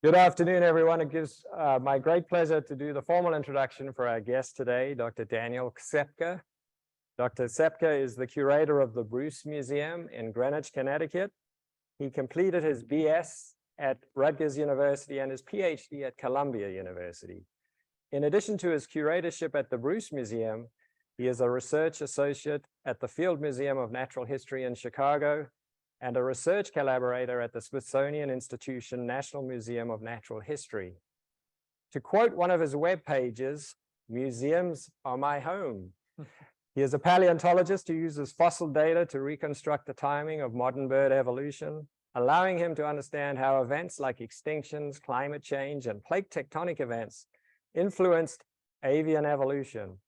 Good afternoon, everyone. It gives my great pleasure to do the formal introduction for our guest today, Dr. Daniel Ksepka. Dr. Ksepka is the curator of the Bruce Museum in Greenwich, Connecticut. He completed his BS at Rutgers University and his PhD at Columbia University. In addition to his curatorship at the Bruce Museum, he is a research associate at the Field Museum of Natural History in Chicago and a research collaborator at the Smithsonian Institution National Museum of Natural History. To quote one of his web pages, "Museums are my home." He is a paleontologist who uses fossil data to reconstruct the timing of modern bird evolution, allowing him to understand how events like extinctions, climate change, and plate tectonic events influenced avian evolution.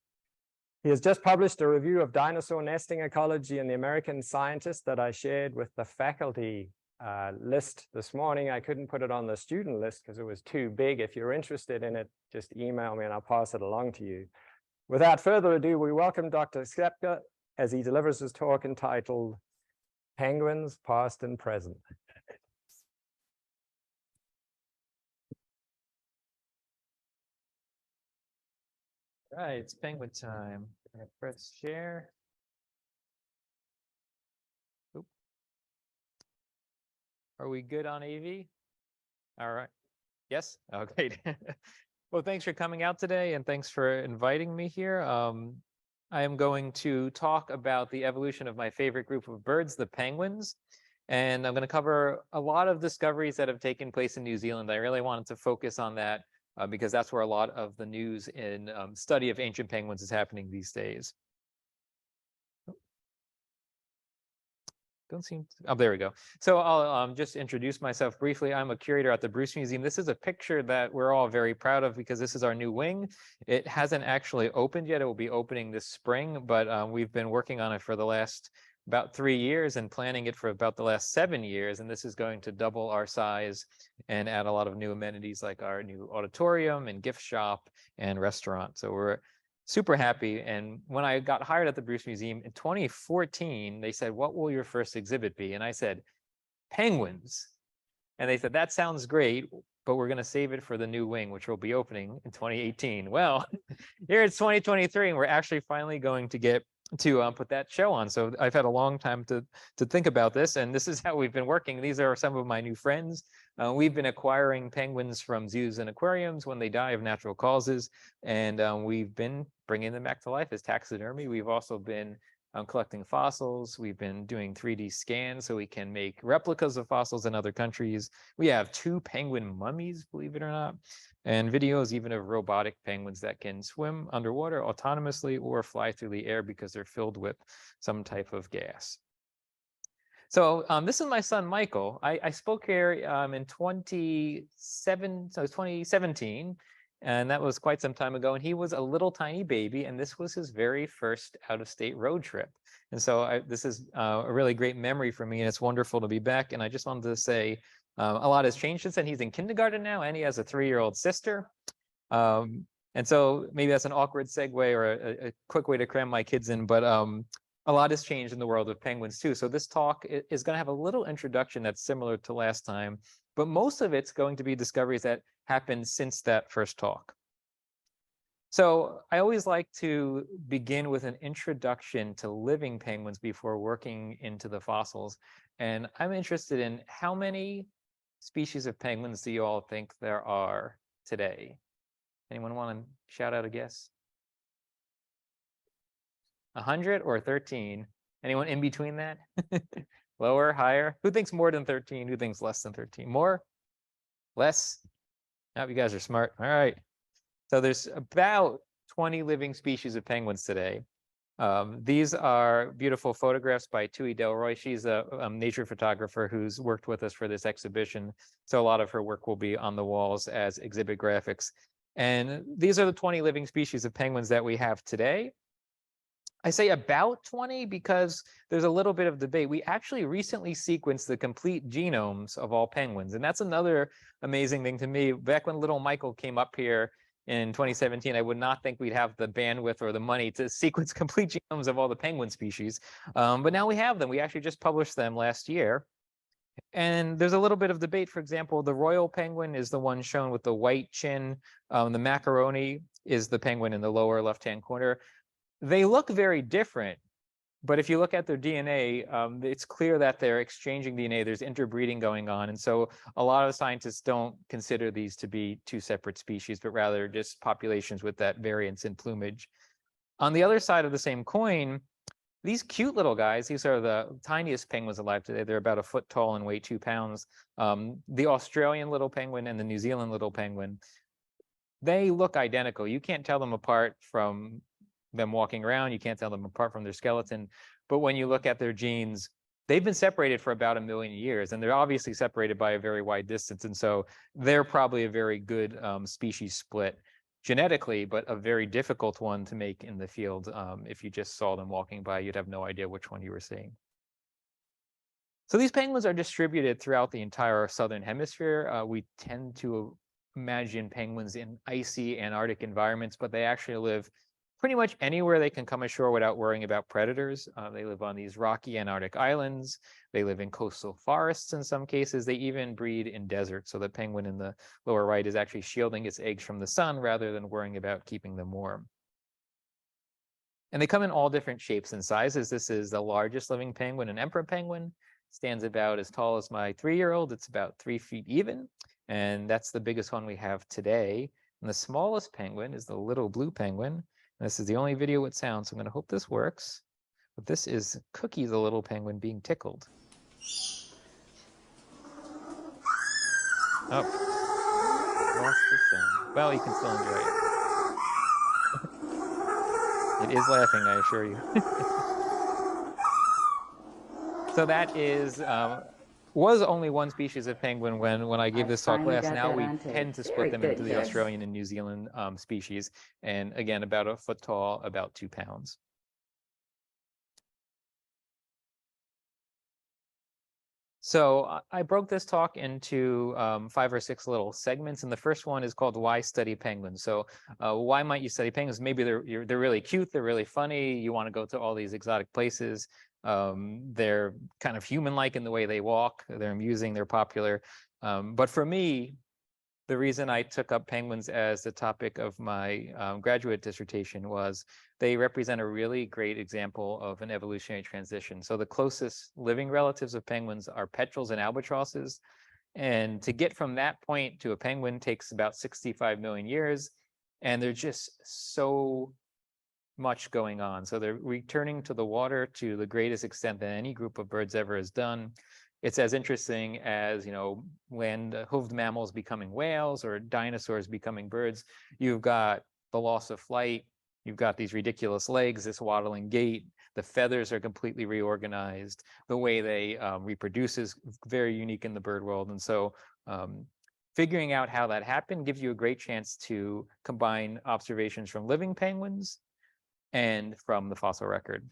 He has just published a review of dinosaur nesting ecology in the American Scientist that I shared with the faculty list this morning. I couldn't put it on the student list because it was too big. If you're interested in it, just email me and I'll pass it along to you. Without further ado, we welcome Dr. Ksepka as he delivers his talk entitled Penguins, Past and Present. All right, it's penguin time. I'm gonna press share. Oop. Are we good on AV? All right. Yes? Okay. Well, thanks for coming out today and thanks for inviting me here. I am going to talk about the evolution of my favorite group of birds, the penguins. And I'm going to cover a lot of discoveries that have taken place in New Zealand. I really wanted to focus on that because that's where a lot of the news in study of ancient penguins is happening these days. Don't seem to, oh, there we go. So I'll just introduce myself briefly. I'm a curator at the Bruce Museum. This is a picture that we're all very proud of because this is our new wing. It hasn't actually opened yet. It will be opening this spring, but we've been working on it for the last about 3 years and planning it for about the last 7 years. And this is going to double our size and add a lot of new amenities like our new auditorium and gift shop and restaurant. So we're super happy. And when I got hired at the Bruce Museum in 2014, they said, "What will your first exhibit be?" And I said, "Penguins." And they said, "That sounds great, but we're going to save it for the new wing, which will be opening in 2018. Well, here it's 2023, and we're actually finally going to get to put that show on. So I've had a long time to think about this, and this is how we've been working. These are some of my new friends. We've been acquiring penguins from zoos and aquariums when they die of natural causes, and we've been bringing them back to life as taxidermy. We've also been collecting fossils. We've been doing 3D scans so we can make replicas of fossils in other countries. We have 2 penguin mummies, believe it or not, and videos even of robotic penguins that can swim underwater autonomously or fly through the air because they're filled with some type of gas. So this is my son, Michael. I spoke here in 2017, and that was quite some time ago. And he was a little tiny baby, and this was his very first out-of-state road trip. And so this is a really great memory for me, and it's wonderful to be back. And I just wanted to say a lot has changed since then. He's in kindergarten now, and he has a 3-year-old sister. And so maybe that's an awkward segue or a quick way to cram my kids in, but a lot has changed in the world of penguins too. So this talk is going to have a little introduction that's similar to last time, but most of it's going to be discoveries that happened since that first talk. So I always like to begin with an introduction to living penguins before working into the fossils. And I'm interested in how many species of penguins do you all think there are today? Anyone want to shout out a guess? 100 or 13? Anyone in between that? Lower, higher? Who thinks more than 13? Who thinks less than 13? More? Less? Now you guys are smart. All right. So there's about 20 living species of penguins today. These are beautiful photographs by Tui Delroy. She's a nature photographer who's worked with us for this exhibition. So a lot of her work will be on the walls as exhibit graphics. And these are the 20 living species of penguins that we have today. I say about 20 because there's a little bit of debate. We actually recently sequenced the complete genomes of all penguins. And that's another amazing thing to me. Back when little Michael came up here in 2017, I would not think we'd have the bandwidth or the money to sequence complete genomes of all the penguin species. But now we have them. We actually just published them last year. And there's a little bit of debate. For example, the royal penguin is the one shown with the white chin. The macaroni is the penguin in the lower left-hand corner. They look very different, but if you look at their DNA, it's clear that they're exchanging DNA. There's interbreeding going on. And so a lot of scientists don't consider these to be two separate species, but rather just populations with that variance in plumage. On the other side of the same coin, these cute little guys, these are the tiniest penguins alive today. They're about 1 foot tall and weigh 2 pounds. The Australian little penguin and the New Zealand little penguin, they look identical. You can't tell them apart from them walking around. You can't tell them apart from their skeleton. But when you look at their genes, they've been separated for about 1 million years, and they're obviously separated by a very wide distance. And so they're probably a very good species split genetically, but a very difficult one to make in the field. If you just saw them walking by, you'd have no idea which one you were seeing. So these penguins are distributed throughout the entire southern hemisphere. We tend to imagine penguins in icy Antarctic environments, but they actually live pretty much anywhere they can come ashore without worrying about predators. They live on these rocky Antarctic islands. They live in coastal forests in some cases. They even breed in deserts. So the penguin in the lower right is actually shielding its eggs from the sun rather than worrying about keeping them warm. And they come in all different shapes and sizes. This is the largest living penguin, an emperor penguin. Stands about as tall as my 3-year-old. It's about 3 feet even. And that's the biggest one we have today. And the smallest penguin is the little blue penguin. This is the only video with sound, so I'm going to hope this works. But this is Cookie, the little penguin, being tickled. Oh, lost the sound. Well, you can still enjoy it. It is laughing, I assure you. So that is was only one species of penguin when I gave this talk last. Now we tend to split them into the Australian and New Zealand species. And again, about 1 foot tall, about 2 pounds. So I broke this talk into 5 or 6 little segments. And the first one is called Why Study Penguins? So why might you study penguins? Maybe they're really cute. They're really funny. You want to go to all these exotic places. They're kind of human-like in the way they walk. They're amusing, they're popular. But for me, the reason I took up penguins as the topic of my graduate dissertation was they represent a really great example of an evolutionary transition. So the closest living relatives of penguins are petrels and albatrosses. And to get from that point to a penguin takes about 65 million years. And they're just so much going on. So they're returning to the water to the greatest extent that any group of birds ever has done. It's as interesting as, land hoofed mammals becoming whales or dinosaurs becoming birds. You've got the loss of flight. You've got these ridiculous legs, this waddling gait. The feathers are completely reorganized. The way they reproduce is very unique in the bird world. And so figuring out how that happened gives you a great chance to combine observations from living penguins and from the fossil record.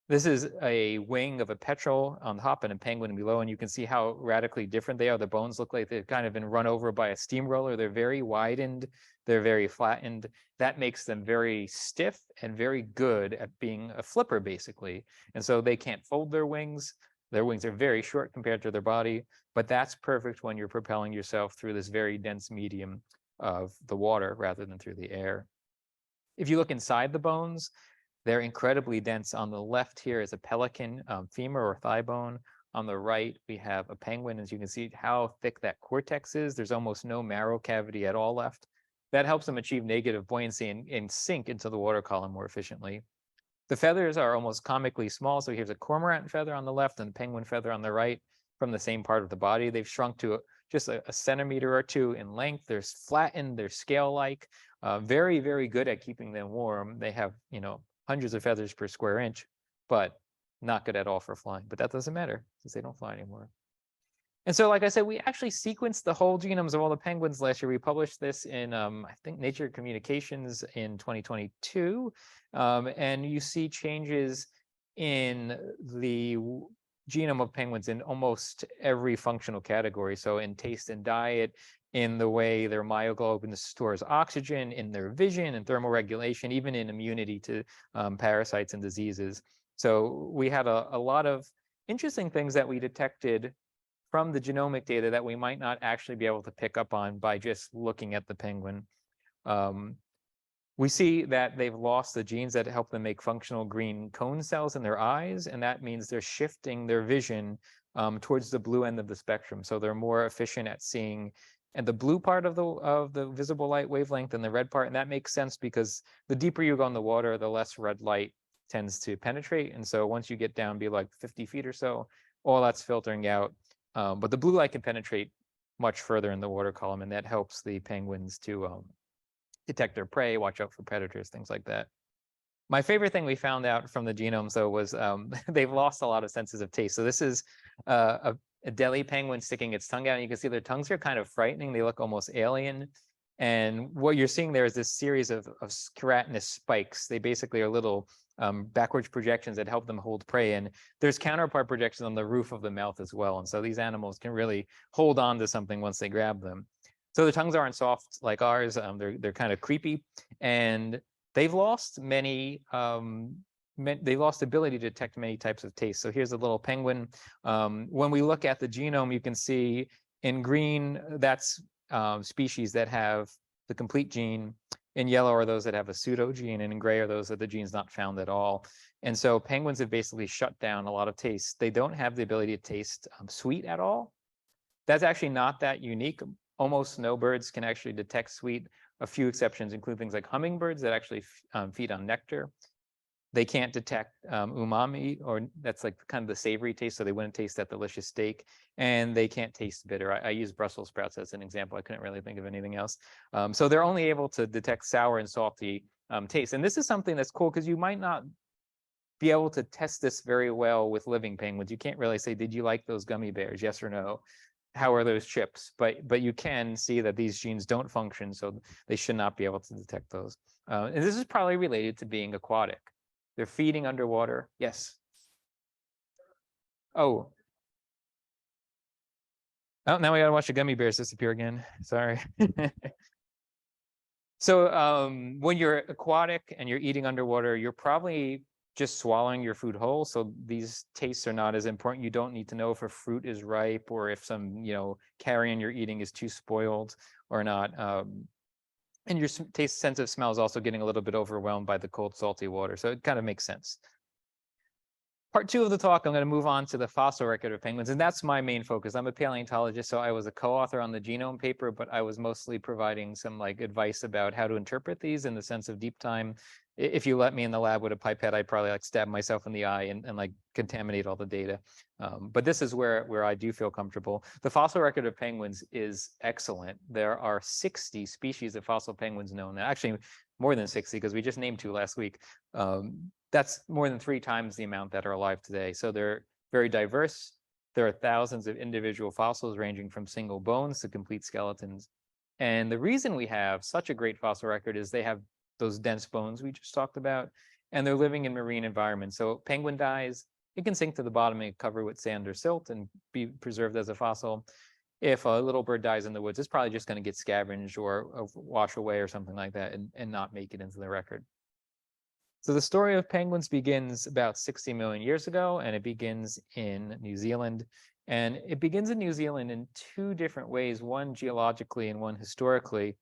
This is a wing of a petrel on top and a penguin below, and you can see how radically different they are. The bones look like they've kind of been run over by a steamroller. They're very widened. They're very flattened. That makes them very stiff and very good at being a flipper, basically. And so they can't fold their wings. Their wings are very short compared to their body, but that's perfect when you're propelling yourself through this very dense medium of the water rather than through the air. If you look inside the bones, they're incredibly dense. On the left here is a pelican femur or thigh bone. On the right, we have a penguin. As you can see how thick that cortex is, there's almost no marrow cavity at all left. That helps them achieve negative buoyancy and sink into the water column more efficiently. The feathers are almost comically small. So here's a cormorant feather on the left and a penguin feather on the right from the same part of the body. They've shrunk to just a centimeter or 2 in length. They're flattened, they're scale-like, very, very good at keeping them warm. They have, hundreds of feathers per square inch, but not good at all for flying. But that doesn't matter since they don't fly anymore. And so, like I said, we actually sequenced the whole genomes of all the penguins last year. We published this in, I think, Nature Communications in 2022. And you see changes in the genome of penguins in almost every functional category. So in taste and diet, in the way their myoglobin stores oxygen, in their vision and thermal regulation, even in immunity to parasites and diseases. So we had a lot of interesting things that we detected from the genomic data that we might not actually be able to pick up on by just looking at the penguin. We see that they've lost the genes that help them make functional green cone cells in their eyes, and that means they're shifting their vision towards the blue end of the spectrum. So they're more efficient at seeing and the blue part of the visible light wavelength than the red part. And that makes sense because the deeper you go in the water, the less red light tends to penetrate. And so once you get down be like 50 feet or so, all that's filtering out. But the blue light can penetrate much further in the water column, and that helps the penguins to detect their prey, watch out for predators, things like that. My favorite thing we found out from the genomes, though, was they've lost a lot of senses of taste. So this is a Adelie penguin sticking its tongue out, and you can see their tongues are kind of frightening. They look almost alien. And what you're seeing there is this series of keratinous spikes. They basically are little backwards projections that help them hold prey. And there's counterpart projections on the roof of the mouth as well. And so these animals can really hold on to something once they grab them. So the tongues aren't soft like ours. They're kind of creepy, and they've lost many. They lost ability to detect many types of taste. So here's a little penguin. When we look at the genome, you can see in green that's species that have the complete gene. In yellow are those that have a pseudo gene, and in gray are those that the gene's not found at all. And so penguins have basically shut down a lot of taste. They don't have the ability to taste sweet at all. That's actually not that unique. Almost no birds can actually detect sweet. A few exceptions include things like hummingbirds that actually feed on nectar. They can't detect umami, or that's like kind of the savory taste, so they wouldn't taste that delicious steak. And they can't taste bitter. I use Brussels sprouts as an example. I couldn't really think of anything else. So they're only able to detect sour and salty taste. And this is something that's cool because you might not be able to test this very well with living penguins. You can't really say, did you like those gummy bears? Yes or no. How are those chips? But you can see that these genes don't function, so they should not be able to detect those. And this is probably related to being aquatic. They're feeding underwater. Yes. Oh, now we gotta watch the gummy bears disappear again. Sorry. So when you're aquatic and you're eating underwater, you're probably just swallowing your food whole. So these tastes are not as important. You don't need to know if a fruit is ripe or if some, carrion you're eating is too spoiled or not. And your taste sense of smell is also getting a little bit overwhelmed by the cold, salty water. So it kind of makes sense. Part 2 of the talk, I'm going to move on to the fossil record of penguins, and that's my main focus. I'm a paleontologist, so I was a co-author on the genome paper, but I was mostly providing some advice about how to interpret these in the sense of deep time. If you let me in the lab with a pipette, I'd probably stab myself in the eye and contaminate all the data. But this is where I do feel comfortable. The fossil record of penguins is excellent. There are 60 species of fossil penguins known. Actually, more than 60 because we just named 2 last week. That's more than 3 times the amount that are alive today. So they're very diverse. There are thousands of individual fossils ranging from single bones to complete skeletons. And the reason we have such a great fossil record is they have those dense bones we just talked about, and they're living in marine environments. So penguin dies, it can sink to the bottom and cover with sand or silt and be preserved as a fossil. If a little bird dies in the woods, it's probably just going to get scavenged or wash away or something like that and not make it into the record. So the story of penguins begins about 60 million years ago, and it begins in New Zealand. And it begins in New Zealand in 2 different ways, one geologically and one historically.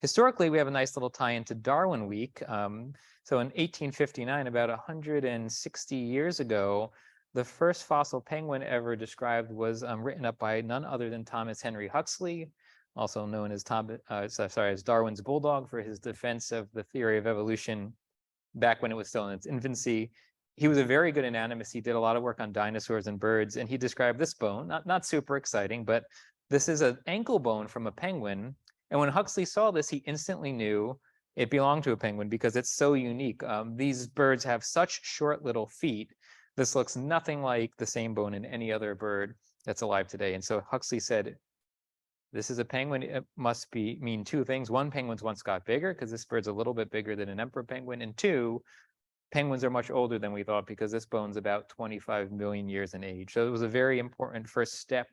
Historically, we have a nice little tie into Darwin Week. So in 1859, about 160 years ago, the first fossil penguin ever described was written up by none other than Thomas Henry Huxley, also known as as Darwin's bulldog, for his defense of the theory of evolution back when it was still in its infancy. He was a very good anatomist. He did a lot of work on dinosaurs and birds, and he described this bone, not super exciting, but this is an ankle bone from a penguin. And when Huxley saw this, he instantly knew it belonged to a penguin because it's so unique. These birds have such short little feet. This looks nothing like the same bone in any other bird that's alive today. And so Huxley said, this is a penguin. It must mean 2 things. 1, penguins once got bigger because this bird's a little bit bigger than an emperor penguin. And 2, penguins are much older than we thought because this bone's about 25 million years in age. So it was a very important first step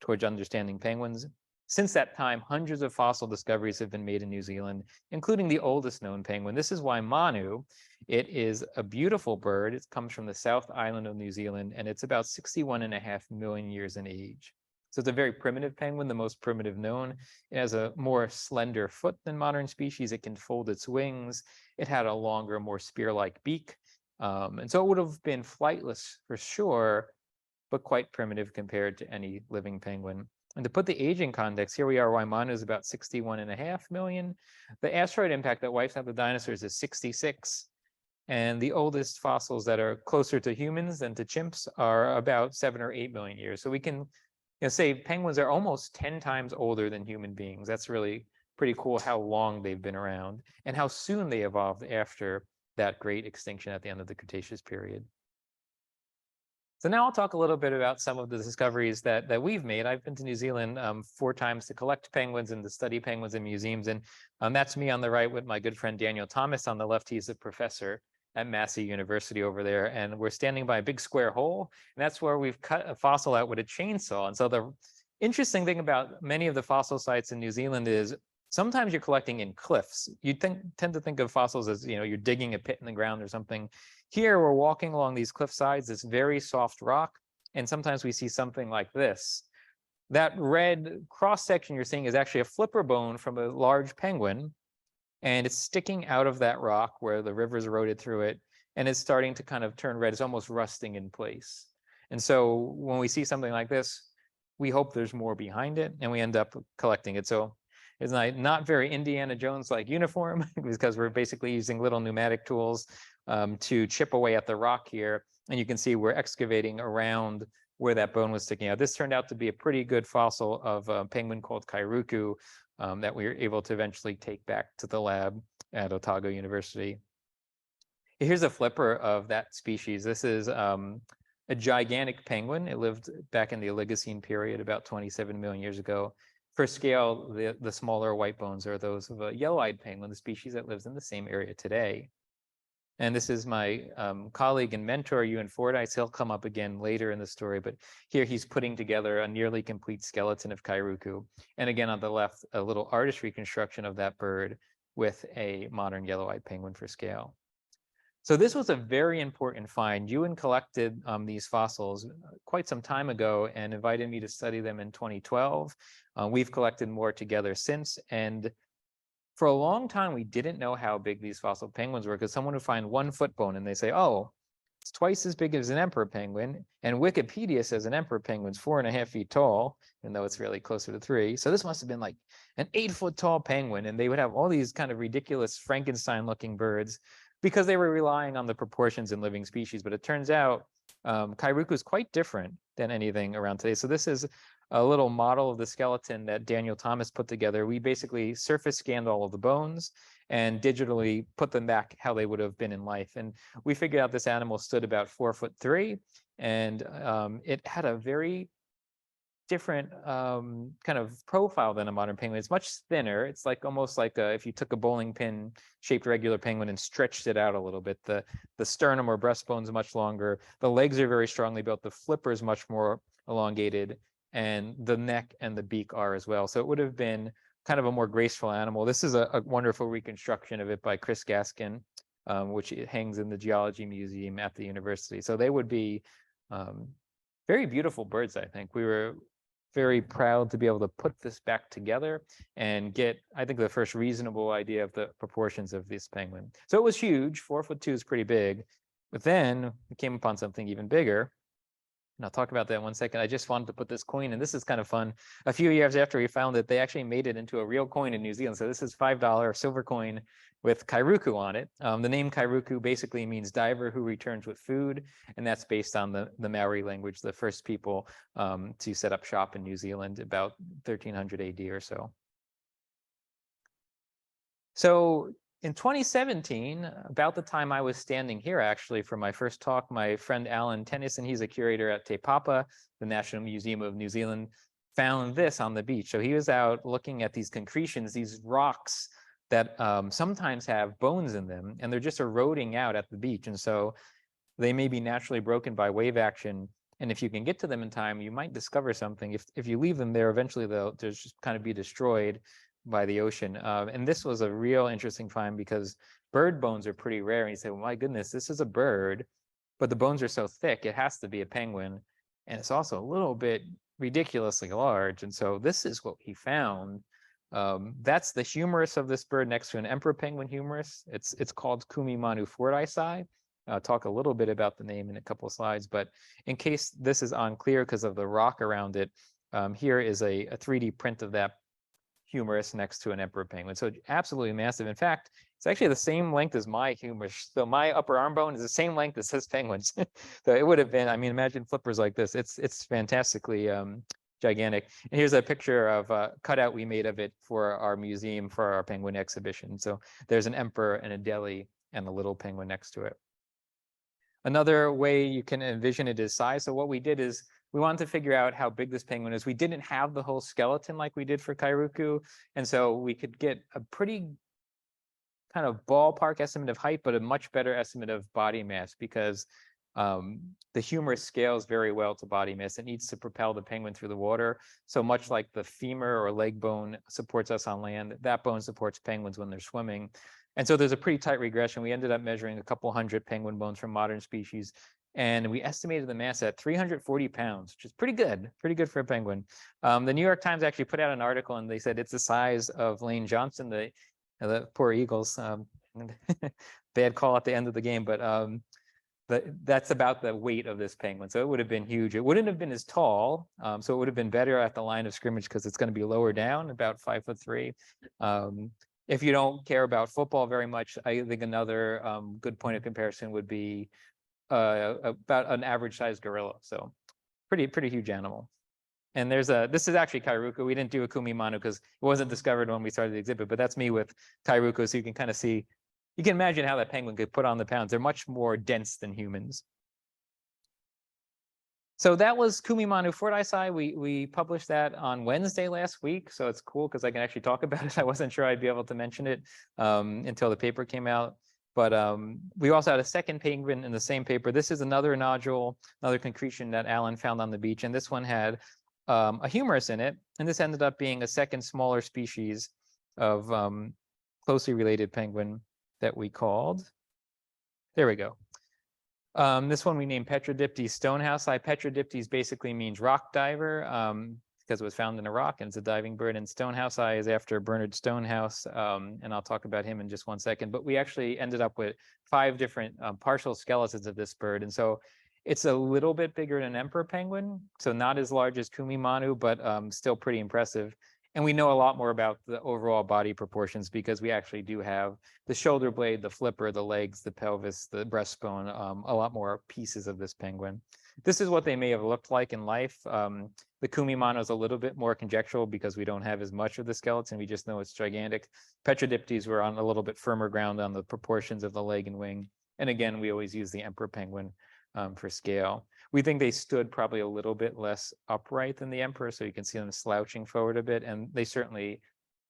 towards understanding penguins. Since that time, hundreds of fossil discoveries have been made in New Zealand, including the oldest known penguin. This is why Manu It is a beautiful bird. It comes from the South Island of New Zealand, and it's about 61.5 million years in age. So it's a very primitive penguin, the most primitive known. It has a more slender foot than modern species. It can fold its wings. It had a longer, more spear-like beak. And so it would have been flightless for sure, but quite primitive compared to any living penguin. And to put the age in context, here we are, Waimanu is about 61.5 million. The asteroid impact that wipes out the dinosaurs is 66. And the oldest fossils that are closer to humans than to chimps are about 7 or 8 million years. So we can say penguins are almost 10 times older than human beings. That's really pretty cool how long they've been around and how soon they evolved after that great extinction at the end of the Cretaceous period. So now I'll talk a little bit about some of the discoveries that we've made. I've been to New Zealand 4 times to collect penguins and to study penguins in museums. And that's me on the right with my good friend Daniel Thomas on the left. He's a professor at Massey University over there. And we're standing by a big square hole. And that's where we've cut a fossil out with a chainsaw. And so the interesting thing about many of the fossil sites in New Zealand is sometimes you're collecting in cliffs. You tend to think of fossils as, you're digging a pit in the ground or something. Here, we're walking along these cliff sides, this very soft rock, and sometimes we see something like this. That red cross-section you're seeing is actually a flipper bone from a large penguin, and it's sticking out of that rock where the river's eroded through it, and it's starting to kind of turn red. It's almost rusting in place. And so when we see something like this, we hope there's more behind it, and we end up collecting it. So it's not very Indiana Jones-like uniform because we're basically using little pneumatic tools to chip away at the rock here. And you can see we're excavating around where that bone was sticking out. This turned out to be a pretty good fossil of a penguin called Kairuku that we were able to eventually take back to the lab at Otago University. Here's a flipper of that species. This is a gigantic penguin. It lived back in the Oligocene period about 27 million years ago. For scale, the smaller white bones are those of a yellow-eyed penguin, the species that lives in the same area today. And this is my colleague and mentor, Ewan Fordyce. He'll come up again later in the story, but here he's putting together a nearly complete skeleton of Kairuku. And again, on the left, a little artist reconstruction of that bird with a modern yellow-eyed penguin for scale. So this was a very important find. Ewan collected these fossils quite some time ago and invited me to study them in 2012. We've collected more together since. And for a long time, we didn't know how big these fossil penguins were because someone would find one foot bone and they say, oh, it's twice as big as an emperor penguin. And Wikipedia says an emperor penguin's 4.5 feet tall, even though it's really closer to 3. So this must have been like an 8-foot tall penguin. And they would have all these kind of ridiculous Frankenstein-looking birds because they were relying on the proportions in living species. But it turns out Kairuku is quite different than anything around today. So this is a little model of the skeleton that Daniel Thomas put together. We basically surface scanned all of the bones and digitally put them back how they would have been in life. And we figured out this animal stood about 4'3", and it had a very different kind of profile than a modern penguin. It's much thinner. It's like almost like if you took a bowling pin shaped regular penguin and stretched it out a little bit. The sternum or breastbone is much longer. The legs are very strongly built. The flipper is much more elongated, and the neck and the beak are as well. So it would have been kind of a more graceful animal. This is a wonderful reconstruction of it by Chris Gaskin, which hangs in the Geology Museum at the university. So they would be very beautiful birds, I think. We were very proud to be able to put this back together and get, I think, the first reasonable idea of the proportions of this penguin. So it was huge. 4'2" is pretty big. But then we came upon something even bigger. And I'll talk about that in 1 second. I just wanted to put this coin, and this is kind of fun. A few years after we found it, they actually made it into a real coin in New Zealand. So this is $5 silver coin with Kairuku on it. The name Kairuku basically means diver who returns with food, and that's based on the Maori language, the first people to set up shop in New Zealand about 1300 AD or so. So in 2017, about the time I was standing here actually for my first talk, my friend Alan Tennyson, he's a curator at Te Papa, the National Museum of New Zealand, found this on the beach. So he was out looking at these concretions, these rocks that sometimes have bones in them, and they're just eroding out at the beach. And so they may be naturally broken by wave action. And if you can get to them in time, you might discover something. If you leave them there, eventually they'll just kind of be destroyed. by the ocean. And this was a real interesting find because bird bones are pretty rare. And you say, well, my goodness, this is a bird, but the bones are so thick, it has to be a penguin. And it's also a little bit ridiculously large. And so this is what he found. That's the humerus of this bird next to an emperor penguin humerus. It's called Kumimanu fordyci. I'll talk a little bit about the name in a couple of slides, but in case this is unclear because of the rock around it, here is a 3D print of that humerus next to an emperor penguin. So absolutely massive. In fact, it's actually the same length as my humerus. So my upper arm bone is the same length as this penguin's. So it would have been, I mean, imagine flippers like this. It's fantastically gigantic. And here's a picture of a cutout we made of it for our museum for our penguin exhibition. So there's an emperor and a deli and a little penguin next to it. Another way you can envision it is size. So what we did is we wanted to figure out how big this penguin is. We didn't have the whole skeleton like we did for Kairuku. And so we could get a pretty kind of ballpark estimate of height, but a much better estimate of body mass because the humerus scales very well to body mass. It needs to propel the penguin through the water. So much like the femur or leg bone supports us on land, that bone supports penguins when they're swimming. And so there's a pretty tight regression. We ended up measuring a couple hundred penguin bones from modern species. And we estimated the mass at 340 pounds, which is pretty good for a penguin. The New York Times actually put out an article and they said it's the size of Lane Johnson, the poor Eagles. Bad call at the end of the game, but that's about the weight of this penguin. So it would have been huge. It wouldn't have been as tall. So it would have been better at the line of scrimmage because it's going to be lower down, about 5'3". If you don't care about football very much, I think another good point of comparison would be about an average sized gorilla. So pretty huge animal. And this is actually Kairuku. We didn't do a Kumimanu because it wasn't discovered when we started the exhibit, but that's me with Kairuku. So you can kind of see, you can imagine how that penguin could put on the pounds. They're much more dense than humans. So that was Kumimanu fordyci. We published that on Wednesday last week. So it's cool because I can actually talk about it. I wasn't sure I'd be able to mention it until the paper came out. But we also had a second penguin in the same paper. This is another nodule, another concretion that Alan found on the beach. And this one had a humerus in it. And this ended up being a second smaller species of closely related penguin that we called. There we go. This one we named Petrodiptes stonehousei. Petrodiptes basically means rock diver because it was found in a rock and it's a diving bird. And stonehousei is after Bernard Stonehouse. And I'll talk about him in just one second. But we actually ended up with 5 different partial skeletons of this bird. And so it's a little bit bigger than an emperor penguin. So not as large as Kumimanu, but still pretty impressive. And we know a lot more about the overall body proportions because we actually do have the shoulder blade, the flipper, the legs, the pelvis, the breastbone, a lot more pieces of this penguin. This is what they may have looked like in life. The Kumimanu is a little bit more conjectural because we don't have as much of the skeleton. We just know it's gigantic. Petrodiptes were on a little bit firmer ground on the proportions of the leg and wing. And again, we always use the emperor penguin for scale. We think they stood probably a little bit less upright than the emperor, so you can see them slouching forward a bit, and they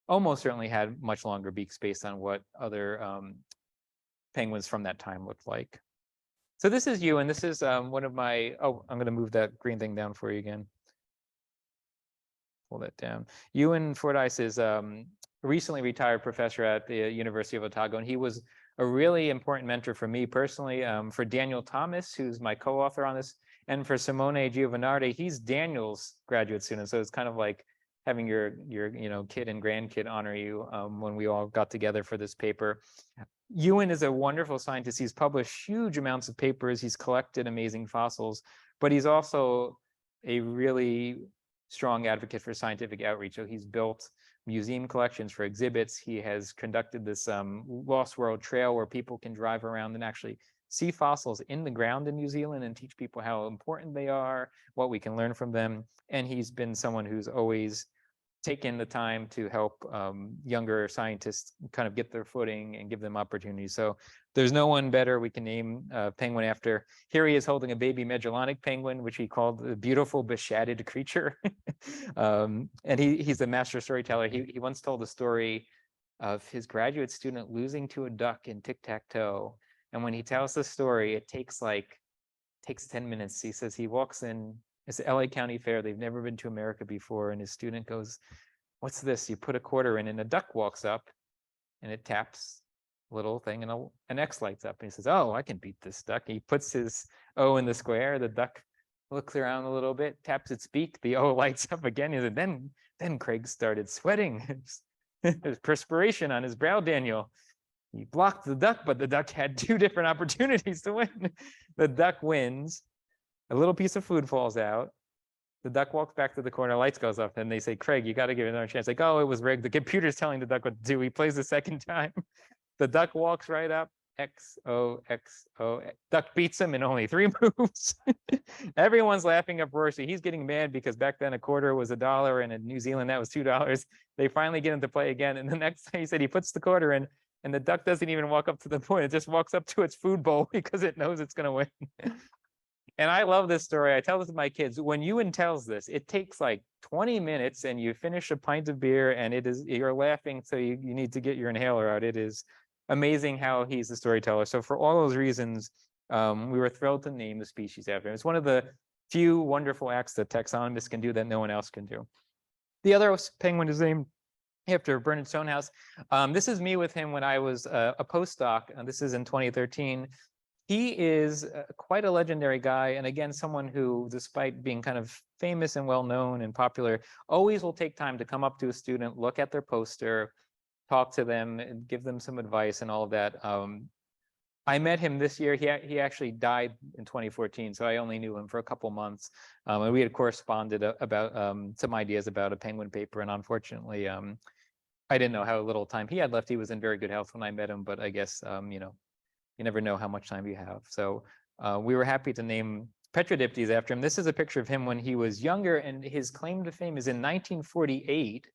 almost certainly had much longer beaks based on what other penguins from that time looked like. So this is Ewan. This is one of my, I'm going to move that green thing down for you again. Pull that down. Ewan Fordyce is a recently retired professor at the University of Otago, and he was a really important mentor for me personally, for Daniel Thomas, who's my co-author on this, and for Simone Giovanardi. He's Daniel's graduate student, so it's kind of like having your kid and grandkid honor you when we all got together for this paper. Ewan is a wonderful scientist. He's published huge amounts of papers. He's collected amazing fossils, but he's also a really strong advocate for scientific outreach. So he's built museum collections for exhibits. He has conducted this Lost World Trail where people can drive around and actually see fossils in the ground in New Zealand and teach people how important they are, what we can learn from them. And he's been someone who's always taken the time to help younger scientists kind of get their footing and give them opportunities. So there's no one better we can name a penguin after. Here he is holding a baby Magellanic penguin, which he called the beautiful beshattered creature. And he's a master storyteller. He once told the story of his graduate student losing to a duck in tic-tac-toe. And when he tells the story, it takes 10 minutes. He says he walks in, it's the LA County Fair. They've never been to America before. And his student goes, what's this? You put a quarter in, and a duck walks up, and it taps a little thing, and an X lights up. And he says, oh, I can beat this duck. He puts his O in the square. The duck looks around a little bit, taps its beak. The O lights up again. He said, then Craig started sweating. There's perspiration on his brow, Daniel. He blocked the duck, but the duck had 2 different opportunities to win. The duck wins. A little piece of food falls out. The duck walks back to the corner, lights goes off, and they say, Craig, you got to give it another chance. Like, oh, it was rigged. The computer's telling the duck what to do. He plays the second time. The duck walks right up. XO, XO. Duck beats him in only 3 moves. Everyone's laughing uproariously. He's getting mad because back then a quarter was $1, and in New Zealand that was $2. They finally get him to play again. And the next time he said he puts the quarter in, and the duck doesn't even walk up to the point. It just walks up to its food bowl because it knows it's going to win. And I love this story. I tell this to my kids. When Ewan tells this, it takes like 20 minutes and you finish a pint of beer and you're laughing, so you need to get your inhaler out. It is amazing how he's a storyteller. So for all those reasons, we were thrilled to name the species after him. It's one of the few wonderful acts that taxonomists can do that no one else can do. The other penguin is named after Bernard Stonehouse. This is me with him when I was a postdoc, and this is in 2013. He is quite a legendary guy, and again, someone who, despite being kind of famous and well-known and popular, always will take time to come up to a student, look at their poster, talk to them, and give them some advice and all of that. I met him this year. He actually died in 2014, so I only knew him for a couple months. And we had corresponded about some ideas about a penguin paper, and unfortunately, I didn't know how little time he had left. He was in very good health when I met him, but I guess, you never know how much time you have. So we were happy to name Petrodiptes after him. This is a picture of him when he was younger, and his claim to fame is in 1948.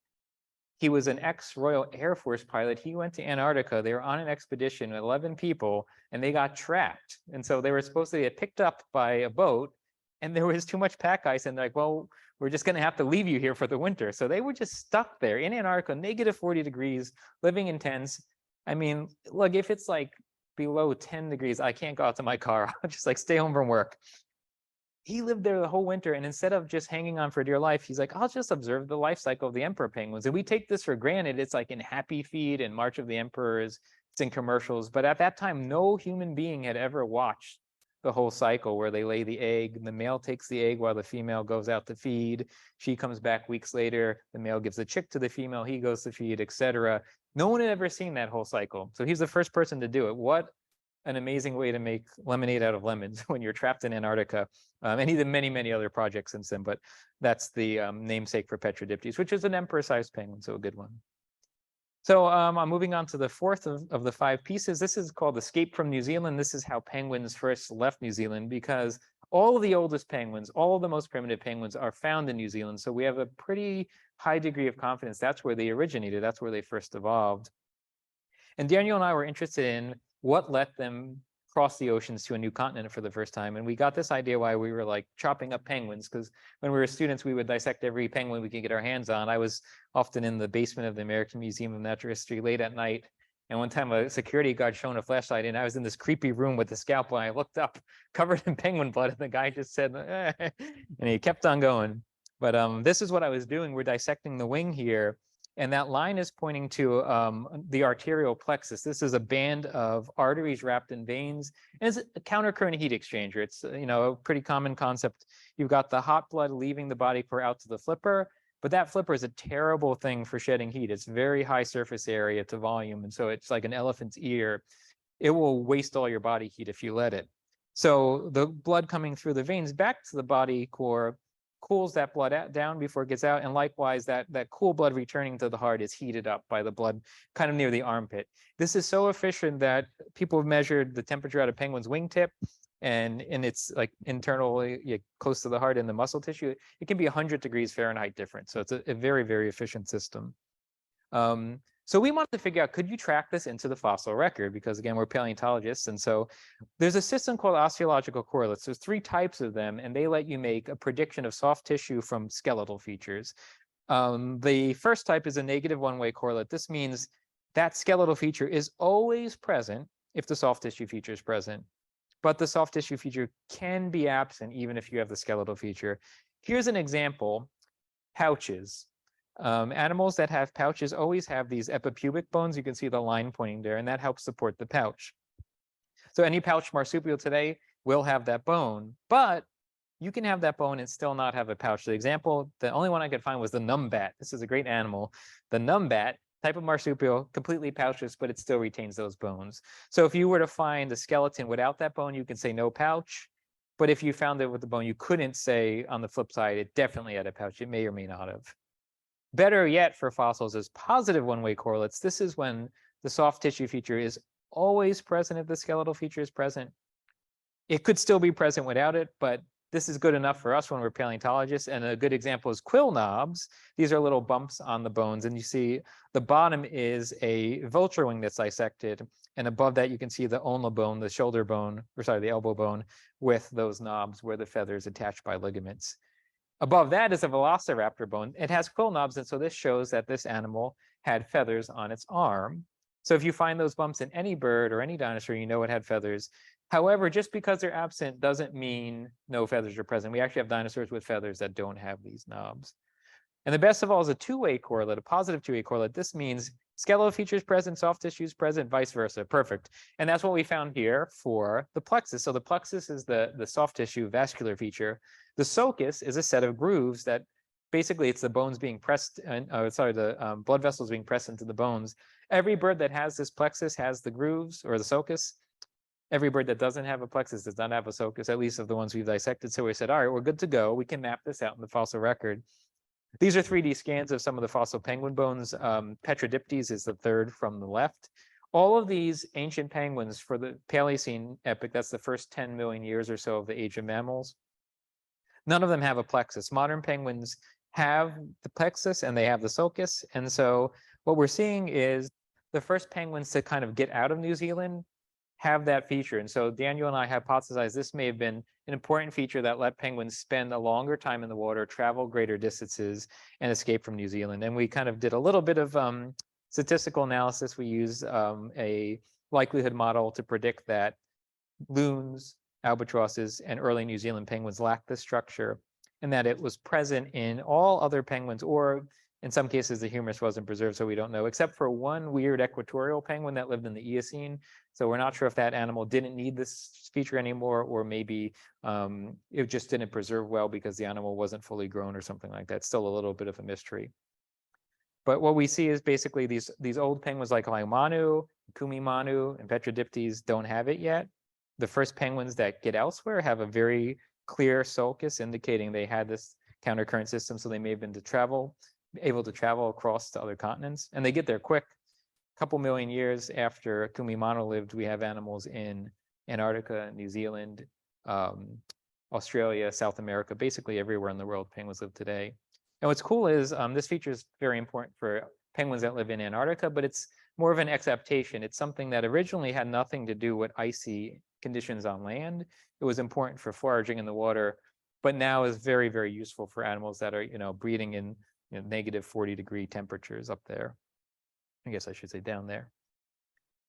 He was an ex-Royal Air Force pilot. He went to Antarctica. They were on an expedition with 11 people, and they got trapped. And so they were supposed to get picked up by a boat, and there was too much pack ice, and they're like, well, we're just going to have to leave you here for the winter. So they were just stuck there in Antarctica, negative 40 degrees, living in tents. I mean, look, if it's like below 10 degrees, I can't go out to my car. I'll just like stay home from work. He lived there the whole winter, and instead of just hanging on for dear life, he's like, I'll just observe the life cycle of the emperor penguins. And we take this for granted. It's like in Happy Feet and March of the Emperors, it's in commercials. But at that time, no human being had ever watched the whole cycle where they lay the egg. The male takes the egg while the female goes out to feed. She comes back weeks later. The male gives the chick to the female. He goes to feed, etc. No one had ever seen that whole cycle. So he's the first person to do it. What an amazing way to make lemonade out of lemons when you're trapped in Antarctica. And he did many, many other projects since then, but that's the namesake for Petrodiptes, which is an emperor-sized penguin, so a good one. So I'm moving on to the fourth of the 5 pieces. This is called Escape from New Zealand. This is how penguins first left New Zealand, because all of the oldest penguins, all of the most primitive penguins are found in New Zealand. So we have a pretty high degree of confidence that's where they originated, that's where they first evolved. And Daniel and I were interested in what let them cross the oceans to a new continent for the first time. And we got this idea why we were like chopping up penguins, because when we were students, we would dissect every penguin we could get our hands on. I was often in the basement of the American Museum of Natural History late at night. And one time a security guard shone a flashlight in. I was in this creepy room with the scalpel, and I looked up covered in penguin blood, and the guy just said, and he kept on going. But this is what I was doing. We're dissecting the wing here. And that line is pointing to the arterial plexus. This is a band of arteries wrapped in veins, and it's a countercurrent heat exchanger. It's a pretty common concept. You've got the hot blood leaving the body core out to the flipper, but that flipper is a terrible thing for shedding heat. It's very high surface area to volume, and so it's like an elephant's ear. It will waste all your body heat if you let it. So the blood coming through the veins back to the body core cools that blood down before it gets out, and likewise that cool blood returning to the heart is heated up by the blood kind of near the armpit. This is so efficient that people have measured the temperature at a penguin's wingtip, and it's like internally close to the heart in the muscle tissue. It can be 100 degrees Fahrenheit difference, so it's a very, very efficient system. So we wanted to figure out, could you track this into the fossil record? Because again, we're paleontologists. And so there's a system called osteological correlates. There's 3 types of them, and they let you make a prediction of soft tissue from skeletal features. The first type is a negative one-way correlate. This means that skeletal feature is always present if the soft tissue feature is present, but the soft tissue feature can be absent even if you have the skeletal feature. Here's an example: pouches. Animals that have pouches always have these epipubic bones. You can see the line pointing there, and that helps support the pouch. So any pouch marsupial today will have that bone, but you can have that bone and still not have a pouch. The example, the only one I could find was the numbat. This is a great animal. The numbat, type of marsupial, completely pouchless, but it still retains those bones. So if you were to find a skeleton without that bone, you can say no pouch. But if you found it with the bone, you couldn't say on the flip side, it definitely had a pouch. It may or may not have. Better yet for fossils is positive one-way correlates. This is when the soft tissue feature is always present if the skeletal feature is present. It could still be present without it, but this is good enough for us when we're paleontologists. And a good example is quill knobs. These are little bumps on the bones. And you see the bottom is a vulture wing that's dissected. And above that, you can see the ulna bone, the shoulder bone, or sorry, the elbow bone with those knobs where the feathers attached by ligaments. Above that is a velociraptor bone. It has quill knobs, and so this shows that this animal had feathers on its arm. So if you find those bumps in any bird or any dinosaur, you know it had feathers. However, just because they're absent doesn't mean no feathers are present. We actually have dinosaurs with feathers that don't have these knobs. And the best of all is a two-way correlate, a positive two-way correlate. This means skeletal features present, soft tissues present, vice versa. Perfect. And that's what we found here for the plexus. So the plexus is the soft tissue vascular feature. The sulcus is a set of grooves that basically it's the bones being pressed, the blood vessels being pressed into the bones. Every bird that has this plexus has the grooves or the sulcus. Every bird that doesn't have a plexus does not have a sulcus, at least of the ones we've dissected. So we said, all right, we're good to go. We can map this out in the fossil record. These are 3D scans of some of the fossil penguin bones. Petrodiptes is the third from the left. All of these ancient penguins for the Paleocene epoch, that's the first 10 million years or so of the age of mammals, none of them have a plexus. Modern penguins have the plexus and they have the sulcus. And so what we're seeing is the first penguins to kind of get out of New Zealand have that feature. And so Daniel and I hypothesized this may have been an important feature that let penguins spend a longer time in the water, travel greater distances, and escape from New Zealand. And we kind of did a little bit of statistical analysis. We used a likelihood model to predict that loons, albatrosses, and early New Zealand penguins lacked this structure, and that it was present in all other penguins, or in some cases the humerus wasn't preserved, so we don't know, except for one weird equatorial penguin that lived in the Eocene. So we're not sure if that animal didn't need this feature anymore, or maybe it just didn't preserve well because the animal wasn't fully grown or something like that. Still a little bit of a mystery. But what we see is basically these old penguins like Laumanu, Kumimanu, and Petrodiptes don't have it yet. The first penguins that get elsewhere have a very clear sulcus indicating they had this countercurrent system, so they may have been able to travel across to other continents, and they get there quick. A couple million years after Kumimanu lived, we have animals in Antarctica, New Zealand, Australia, South America, basically everywhere in the world penguins live today. And what's cool is this feature is very important for penguins that live in Antarctica, but it's more of an exaptation. It's something that originally had nothing to do with icy conditions on land. It was important for foraging in the water, but now is very, very useful for animals that are, breeding in negative 40-degree temperatures up there. I guess I should say down there.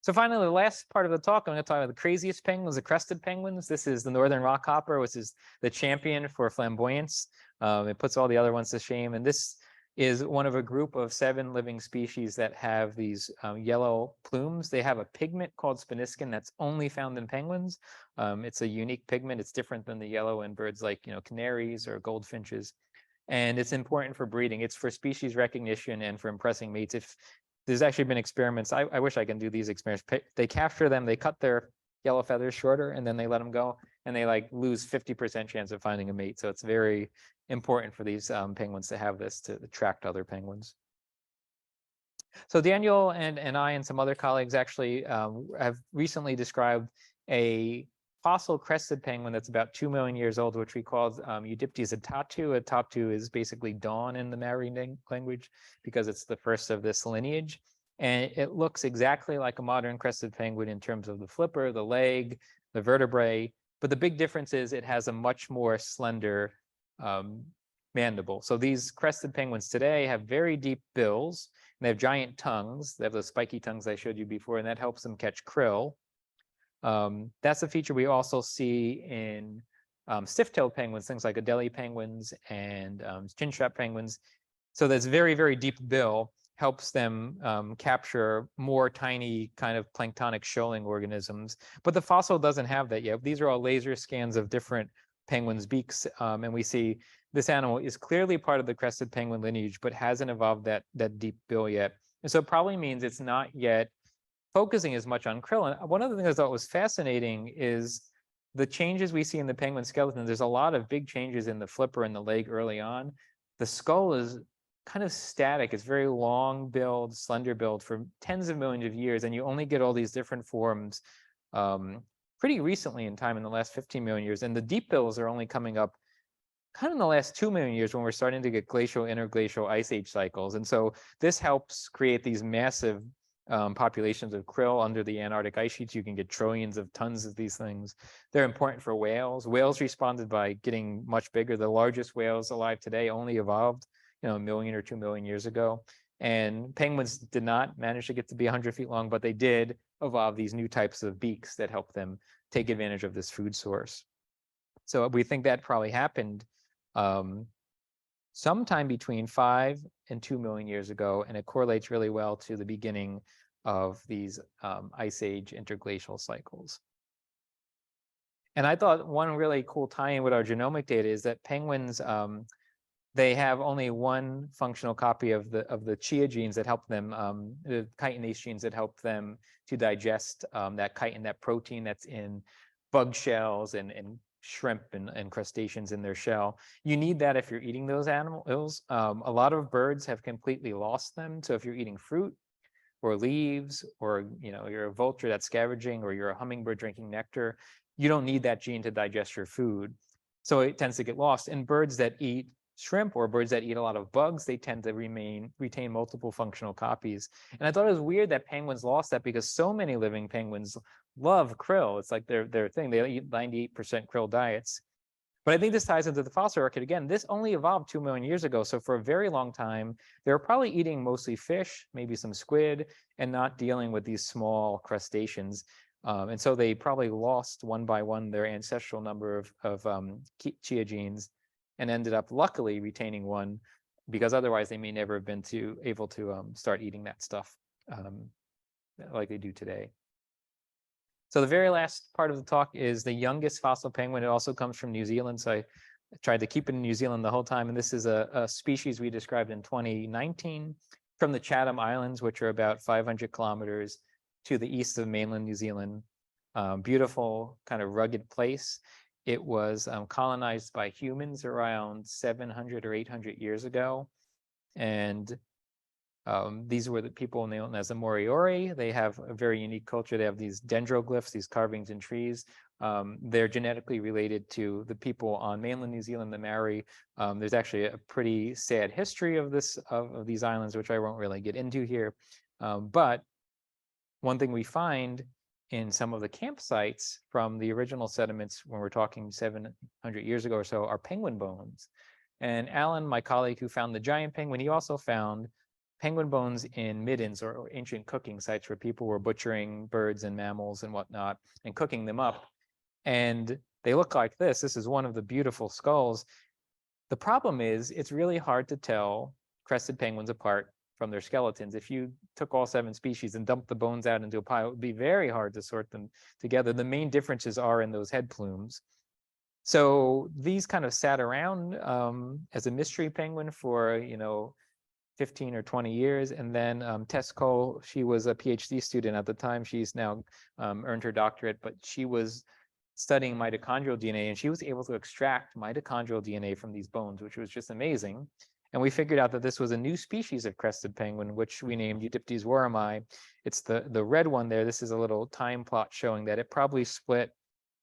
So finally, the last part of the talk, I'm going to talk about the craziest penguins, the crested penguins. This is the northern rockhopper, which is the champion for flamboyance. It puts all the other ones to shame. And this is one of a group of 7 living species that have these yellow plumes. They have a pigment called spiniskin that's only found in penguins. It's a unique pigment. It's different than the yellow in birds like canaries or goldfinches. And it's important for breeding. It's for species recognition and for impressing mates. If there's actually been experiments, I wish I can do these experiments. They capture them, they cut their yellow feathers shorter, and then they let them go, and they lose 50% chance of finding a mate. So it's very important for these penguins to have this to attract other penguins. So Daniel and I and some other colleagues actually have recently described a fossil crested penguin that's about 2 million years old, which we call Eudiptes atatu. Atatu is basically dawn in the Maori language because it's the first of this lineage. And it looks exactly like a modern crested penguin in terms of the flipper, the leg, the vertebrae. But the big difference is it has a much more slender mandible. So these crested penguins today have very deep bills, and they have giant tongues. They have those spiky tongues I showed you before, and that helps them catch krill. That's a feature we also see in stiff-tailed penguins, things like Adelie penguins and chinstrap penguins. So this very, very deep bill helps them capture more tiny kind of planktonic shoaling organisms. But the fossil doesn't have that yet. These are all laser scans of different penguins' beaks. And we see this animal is clearly part of the crested penguin lineage, but hasn't evolved that deep bill yet. And so it probably means it's not yet focusing as much on krill. And one of the things I thought was fascinating is the changes we see in the penguin skeleton. There's a lot of big changes in the flipper and the leg early on. The skull is kind of static. It's very long billed, slender billed for tens of millions of years. And you only get all these different forms pretty recently in time, in the last 15 million years. And the deep bills are only coming up kind of in the last 2 million years when we're starting to get glacial interglacial ice age cycles. And so this helps create these massive populations of krill under the Antarctic ice sheets. You can get trillions of tons of these things. They're important for whales. Whales responded by getting much bigger. The largest whales alive today only evolved, 1 million or 2 million years ago. And penguins did not manage to get to be 100 feet long, but they did evolve these new types of beaks that help them take advantage of this food source. So we think that probably happened sometime between 5 and 2 million years ago, and it correlates really well to the beginning of these ice age interglacial cycles. And I thought one really cool tie-in with our genomic data is that penguins, they have only one functional copy of the chia genes that help them, the chitinase genes that help them to digest that chitin, that protein that's in bug shells and shrimp and crustaceans in their shell. You need that if you're eating those animals. A lot of birds have completely lost them. So if you're eating fruit or leaves, or you're a vulture that's scavenging, or you're a hummingbird drinking nectar, you don't need that gene to digest your food. So it tends to get lost. And birds that eat shrimp or birds that eat a lot of bugs, they tend to retain multiple functional copies. And I thought it was weird that penguins lost that, because so many living penguins love krill. It's like their thing. They eat 98% krill diets. But I think this ties into the fossil record again. This only evolved 2 million years ago. So for a very long time, they were probably eating mostly fish, maybe some squid, and not dealing with these small crustaceans. And so they probably lost one by one their ancestral number of chia genes, and ended up luckily retaining one, because otherwise they may never have been able to start eating that stuff like they do today. So the very last part of the talk is the youngest fossil penguin. It also comes from New Zealand. So I tried to keep it in New Zealand the whole time. And this is a species we described in 2019 from the Chatham Islands, which are about 500 kilometers to the east of mainland New Zealand. Beautiful, kind of rugged place. It was colonized by humans around 700 or 800 years ago. And these were the people known as the Moriori. They have a very unique culture. They have these dendroglyphs, these carvings in trees. They're genetically related to the people on mainland New Zealand, the Maori. There's actually a pretty sad history of these islands, which I won't really get into here. But one thing we find in some of the campsites from the original sediments, when we're talking 700 years ago or so, are penguin bones. And Alan, my colleague who found the giant penguin, he also found penguin bones in middens, or ancient cooking sites where people were butchering birds and mammals and whatnot and cooking them up. And they look like this. This is one of the beautiful skulls. The problem is it's really hard to tell crested penguins apart from their skeletons. If you took all 7 species and dumped the bones out into a pile, it would be very hard to sort them together. The main differences are in those head plumes. So these kind of sat around as a mystery penguin for 15 or 20 years. And then Tess Cole, she was a PhD student at the time. She's now earned her doctorate, but she was studying mitochondrial DNA, and she was able to extract mitochondrial DNA from these bones, which was just amazing. And we figured out that this was a new species of crested penguin, which we named Eudyptes warami. It's the red one there. This is a little time plot showing that it probably split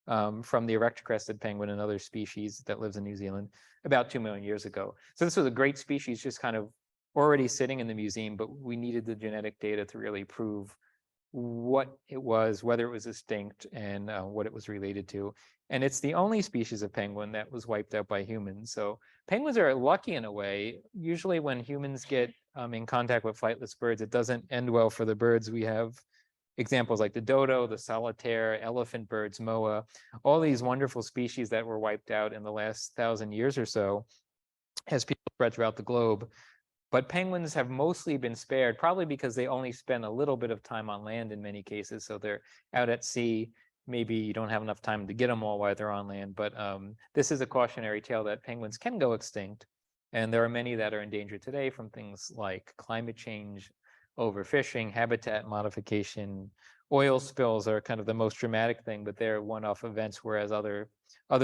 from the erect crested penguin, another species that lives in New Zealand, about 2 million years ago. So this was a great species, just kind of already sitting in the museum, but we needed the genetic data to really prove what it was, whether it was extinct, and what it was related to. And it's the only species of penguin that was wiped out by humans. So penguins are lucky in a way. Usually when humans get in contact with flightless birds, it doesn't end well for the birds. We have examples like the dodo, the solitaire, elephant birds, moa, all these wonderful species that were wiped out in the last 1,000 years or so as people spread throughout the globe. But penguins have mostly been spared, probably because they only spend a little bit of time on land in many cases. So they're out at sea. Maybe you don't have enough time to get them all while they're on land. But this is a cautionary tale that penguins can go extinct. And there are many that are endangered today from things like climate change, overfishing, habitat modification. Oil spills are kind of the most dramatic thing, but they're one-off events, whereas other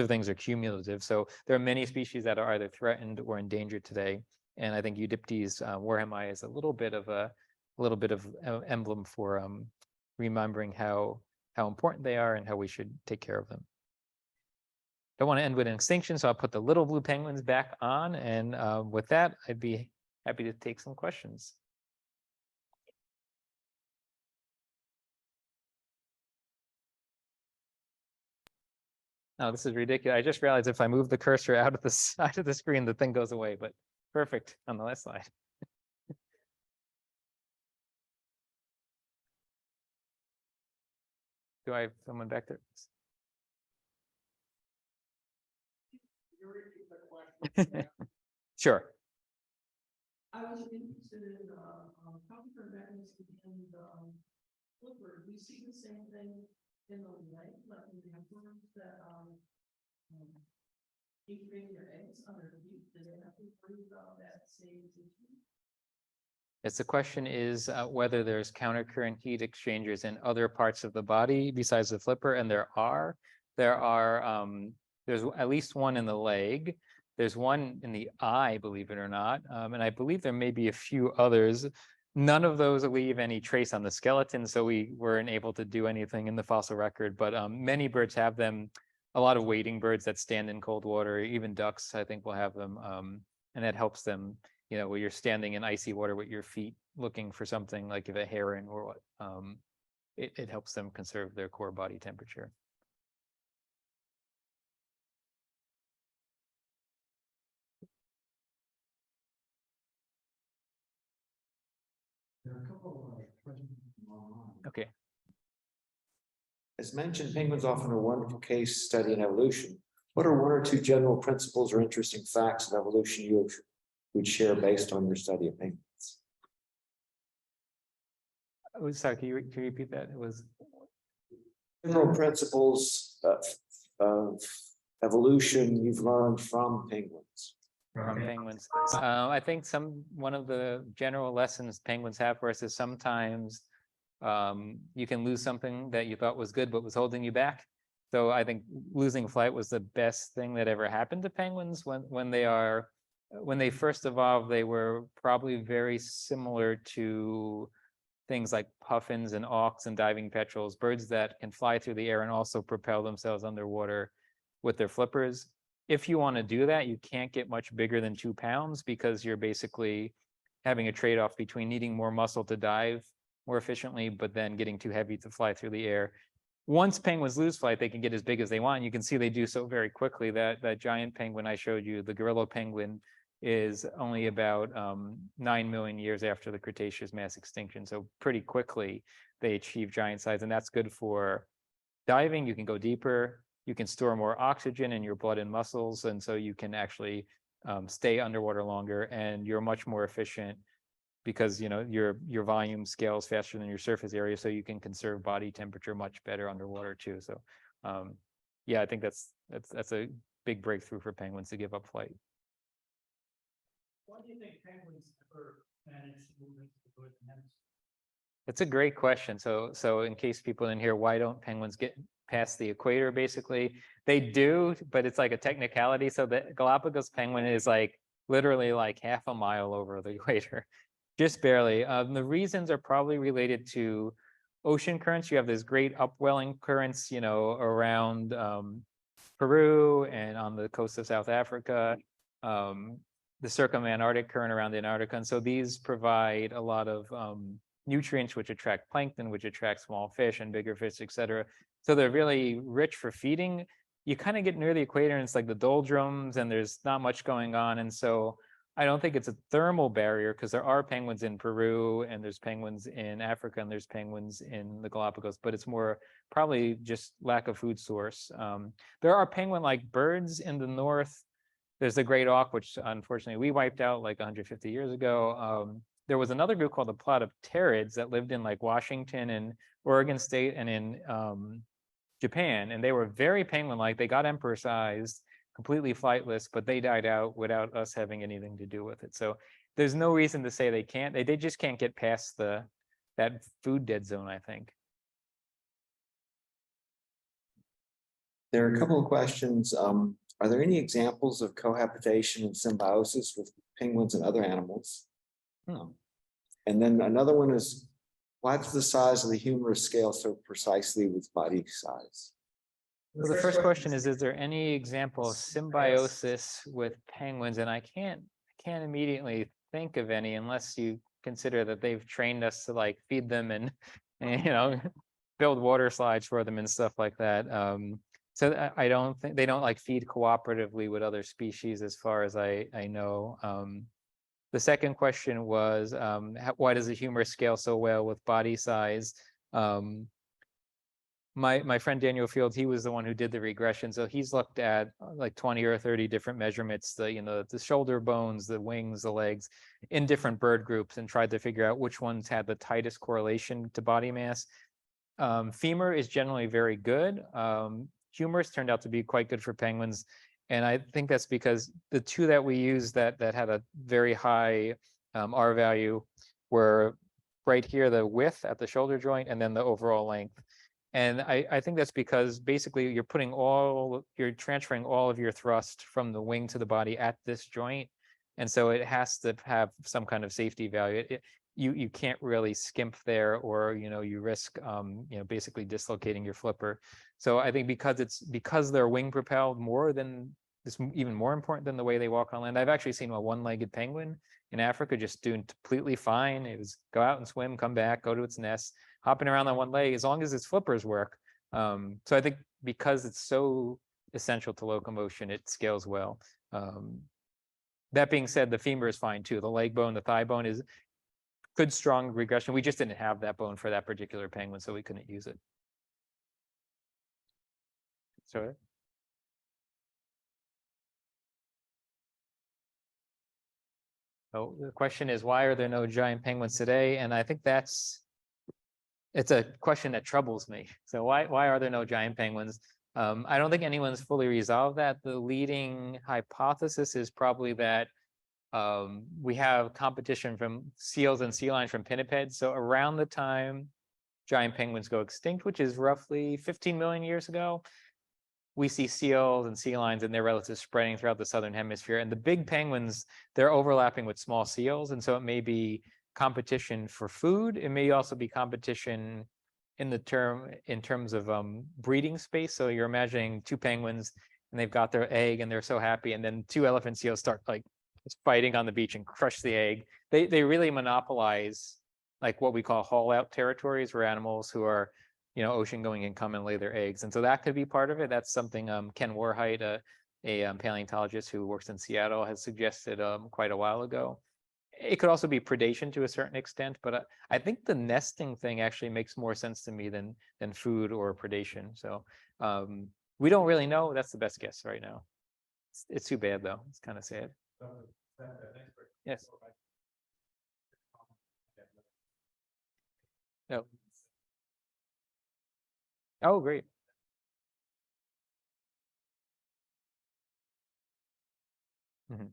things are cumulative. So there are many species that are either threatened or endangered today. And I think Eudiptes warhami is a little bit of emblem for remembering how important they are and how we should take care of them. Don't want to end with an extinction, so I'll put the little blue penguins back on. And with that, I'd be happy to take some questions. Oh, this is ridiculous. I just realized if I move the cursor out of the side of the screen, the thing goes away, but perfect on the left side. Do I have someone back there? Sure. I was interested in how different mechanisms in the flipper. Do you see the same thing in the leg, like in the birds that incubate their eggs underneath? Do they have to worry about that same issue? Yes, the question is whether there's countercurrent heat exchangers in other parts of the body besides the flipper, and there are. There's at least one in the leg. There's one in the eye, believe it or not, and I believe there may be a few others. None of those leave any trace on the skeleton, so we weren't able to do anything in the fossil record, but many birds have them. A lot of wading birds that stand in cold water, even ducks, I think, will have them, and that helps them, you know, where you're standing in icy water with your feet looking for something like if a heron or what, it helps them conserve their core body temperature. There are a couple of questions online. Okay. As mentioned, penguins often are a wonderful case study in evolution. What are one or two general principles or interesting facts of evolution you would share based on your study of penguins? Oh, sorry, can you repeat that? It was General principles of evolution you've learned from penguins. from penguins. I think one of the general lessons penguins have for us is sometimes you can lose something that you thought was good but was holding you back. So I think losing flight was the best thing that ever happened to penguins. When they first evolved, they were probably very similar to things like puffins and auks and diving petrels, birds that can fly through the air and also propel themselves underwater with their flippers. If you want to do that, you can't get much bigger than 2 pounds because you're basically having a trade-off between needing more muscle to dive more efficiently, but then getting too heavy to fly through the air. Once penguins lose flight, they can get as big as they want. You can see they do so very quickly. That giant penguin I showed you, the gorilla penguin, is only about 9 million years after the Cretaceous mass extinction. So pretty quickly they achieve giant size, and that's good for diving. You can go deeper. You can store more oxygen in your blood and muscles, and so you can actually stay underwater longer, and you're much more efficient because you know your volume scales faster than your surface area, so you can conserve body temperature much better underwater too. So yeah, I think that's a big breakthrough for penguins to give up flight. Why do you think penguins ever manage to move into the northern hemisphere? It's a great question. So in case people didn't hear, why don't penguins get past the equator? Basically, they do, but it's like a technicality. So the Galapagos penguin is like literally like half a mile over the equator, just barely. The reasons are probably related to ocean currents. You have this great upwelling currents, you know, around Peru and on the coast of South Africa. The circumantarctic current around Antarctica. And so these provide a lot of nutrients which attract plankton, which attract small fish and bigger fish, et cetera. So they're really rich for feeding. You kind of get near the equator and it's like the doldrums and there's not much going on. And so I don't think it's a thermal barrier because there are penguins in Peru and there's penguins in Africa and there's penguins in the Galapagos, but it's more probably just lack of food source. There are penguin-like birds in the north There's the great auk, which unfortunately we wiped out like 150 years ago. There was another group called the Plotopterids that lived in like Washington and Oregon State and in Japan, and they were very penguin-like. They got emperor-sized, completely flightless, but they died out without us having anything to do with it. So there's no reason to say they can't. They just can't get past that food dead zone, I think. There are a couple of questions. Are there any examples of cohabitation and symbiosis with penguins and other animals? And then another one is, why does the size of the humerus scale so precisely with body size? So the first question is there any example of symbiosis with penguins? And I can't immediately think of any unless you consider that they've trained us to like feed them and build water slides for them and stuff like that. So I don't think they don't like feed cooperatively with other species as far as I know. The second question was, why does the humerus scale so well with body size? My friend Daniel Field, he was the one who did the regression. So he's looked at like 20 or 30 different measurements, the shoulder bones, the wings, the legs in different bird groups, and tried to figure out which ones had the tightest correlation to body mass. Femur is generally very good. Humerus turned out to be quite good for penguins. And I think that's because the two that we used that had a very high R value were right here, the width at the shoulder joint, and then the overall length. And I think that's because basically you're transferring all of your thrust from the wing to the body at this joint. And so it has to have some kind of safety value. You can't really skimp there, or you risk basically dislocating your flipper. So I think because they're wing propelled it's even more important than the way they walk on land. I've actually seen a one-legged penguin in Africa just doing completely fine. It was go out and swim, come back, go to its nest, hopping around on one leg as long as its flippers work. So I think because it's so essential to locomotion, it scales well. That being said, the femur is fine too. The leg bone, the thigh bone is good, strong regression. We just didn't have that bone for that particular penguin, so we couldn't use it. Sorry. So the question is, why are there no giant penguins today? And I think it's a question that troubles me. So why are there no giant penguins? I don't think anyone's fully resolved that. The leading hypothesis is probably that we have competition from seals and sea lions from pinnipeds. So around the time giant penguins go extinct, which is roughly 15 million years ago, we see seals and sea lions and their relatives spreading throughout the southern hemisphere. And the big penguins, they're overlapping with small seals. And so it may be competition for food. It may also be competition in terms of breeding space. So you're imagining two penguins and they've got their egg and they're so happy. And then two elephant seals start like fighting on the beach and crush the egg. They really monopolize like what we call haul out territories, where animals who are ocean going and come and lay their eggs. And so that could be part of it. That's something Ken Warheit, a paleontologist who works in Seattle, has suggested quite a while ago. It could also be predation to a certain extent, but I think the nesting thing actually makes more sense to me than food or predation. So we don't really know. That's the best guess right now. It's too bad though. It's kind of sad. Yes. No. Oh, great. Mm-hmm.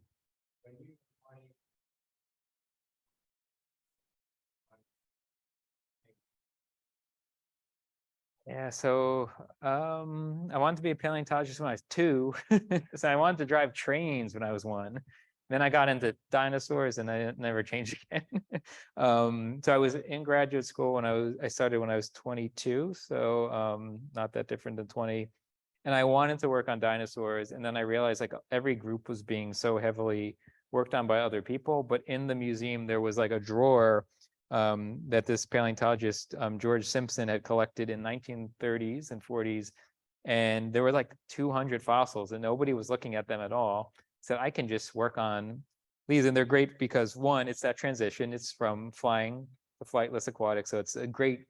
Yeah, so I wanted to be a paleontologist when I was 2. So I wanted to drive trains when I was 1. Then I got into dinosaurs and I never changed again. So I was in graduate school when I started when I was 22, so not that different than 20. And I wanted to work on dinosaurs, and then I realized like every group was being so heavily worked on by other people. But in the museum there was like a drawer that this paleontologist George Simpson had collected in 1930s and 40s, and there were like 200 fossils, and nobody was looking at them at all. So I can just work on these, and they're great because one, it's that transition. It's from flying to flightless aquatic, so it's a great,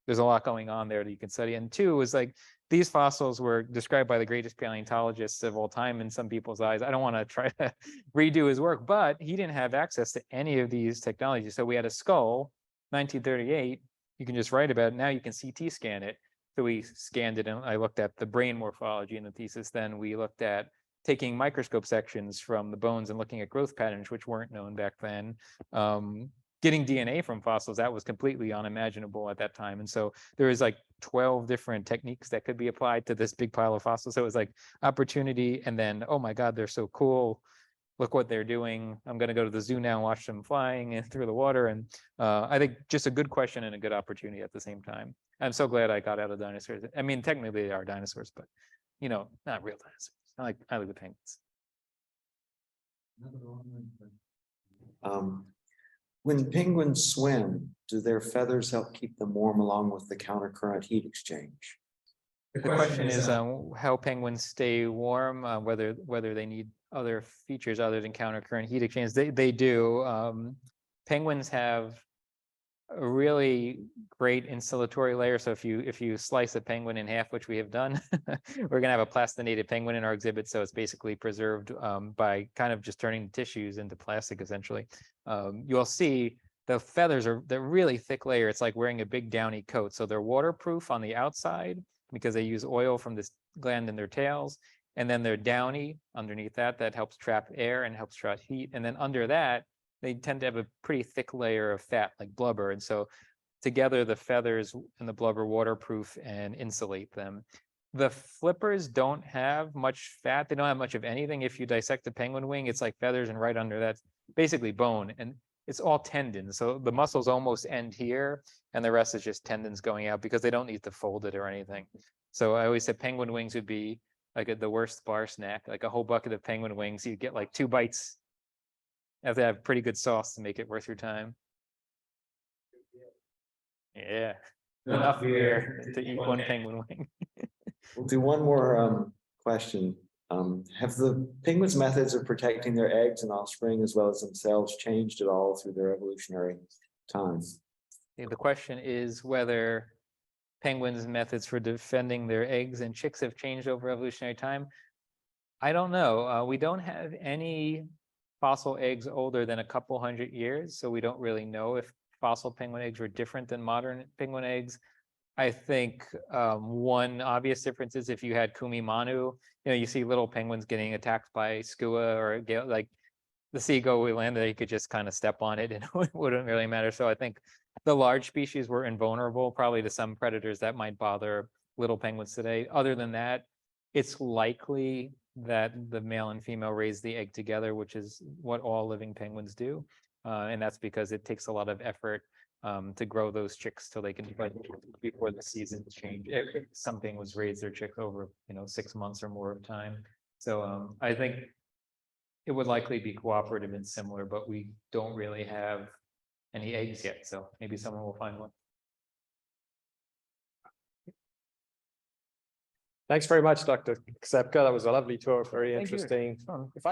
there's a lot going on there that you can study. And two was like, these fossils were described by the greatest paleontologists of all time in some people's eyes. I don't want to try to redo his work, but he didn't have access to any of these technologies. So we had a skull, 1938, you can just write about it. Now you can CT scan it. So we scanned it and I looked at the brain morphology in the thesis. Then we looked at taking microscope sections from the bones and looking at growth patterns, which weren't known back then. Getting DNA from fossils, that was completely unimaginable at that time. And so there was like 12 different techniques that could be applied to this big pile of fossils. So it was like opportunity and then, oh my God, they're so cool. Look what they're doing. I'm going to go to the zoo now and watch them flying and through the water. And I think just a good question and a good opportunity at the same time. I'm so glad I got out of dinosaurs. I mean, technically they are dinosaurs, but you know, not real dinosaurs. I like the penguins. When penguins swim, do their feathers help keep them warm along with the countercurrent heat exchange? The question is how penguins stay warm, whether they need other features other than countercurrent heat exchange. They do. Penguins have a really great insulatory layer. So if you slice a penguin in half, which we have done, we're gonna have a plastinated penguin in our exhibit. So it's basically preserved by kind of just turning the tissues into plastic, essentially. You'll see the feathers are they're really thick layer. It's like wearing a big downy coat. So they're waterproof on the outside because they use oil from this gland in their tails. And then they're downy underneath that helps trap air and helps trap heat. And then under that, they tend to have a pretty thick layer of fat like blubber. And so together the feathers and the blubber waterproof and insulate them. The flippers don't have much fat. They don't have much of anything. If you dissect the penguin wing, it's like feathers and right under that's basically bone and it's all tendons. So the muscles almost end here and the rest is just tendons going out because they don't need to fold it or anything. So I always said penguin wings would be like the worst bar snack, like a whole bucket of penguin wings. You get like 2 bites. You have to have pretty good sauce to make it worth your time. Yeah, enough beer to eat one penguin wing. We'll do one more question. Have the penguins' methods of protecting their eggs and offspring as well as themselves changed at all through their evolutionary time? The question is whether penguins' methods for defending their eggs and chicks have changed over evolutionary time. I don't know. We don't have any fossil eggs older than a couple hundred years, so we don't really know if fossil penguin eggs were different than modern penguin eggs. I think one obvious difference is if you had Kumimanu, you see little penguins getting attacked by skua or like the seagull we landed, you could just kind of step on it and it wouldn't really matter. So I think the large species were invulnerable probably to some predators that might bother little penguins today. Other than that, it's likely that the male and female raise the egg together, which is what all living penguins do. And that's because it takes a lot of effort to grow those chicks till they can before the seasons change. Some penguins raise their chicks over 6 months or more of time. So I think it would likely be cooperative and similar, but we don't really have any eggs yet. So maybe someone will find one. Thanks very much, Dr. Ksepka. That was a lovely talk, very Thank you. interesting. Fun. If I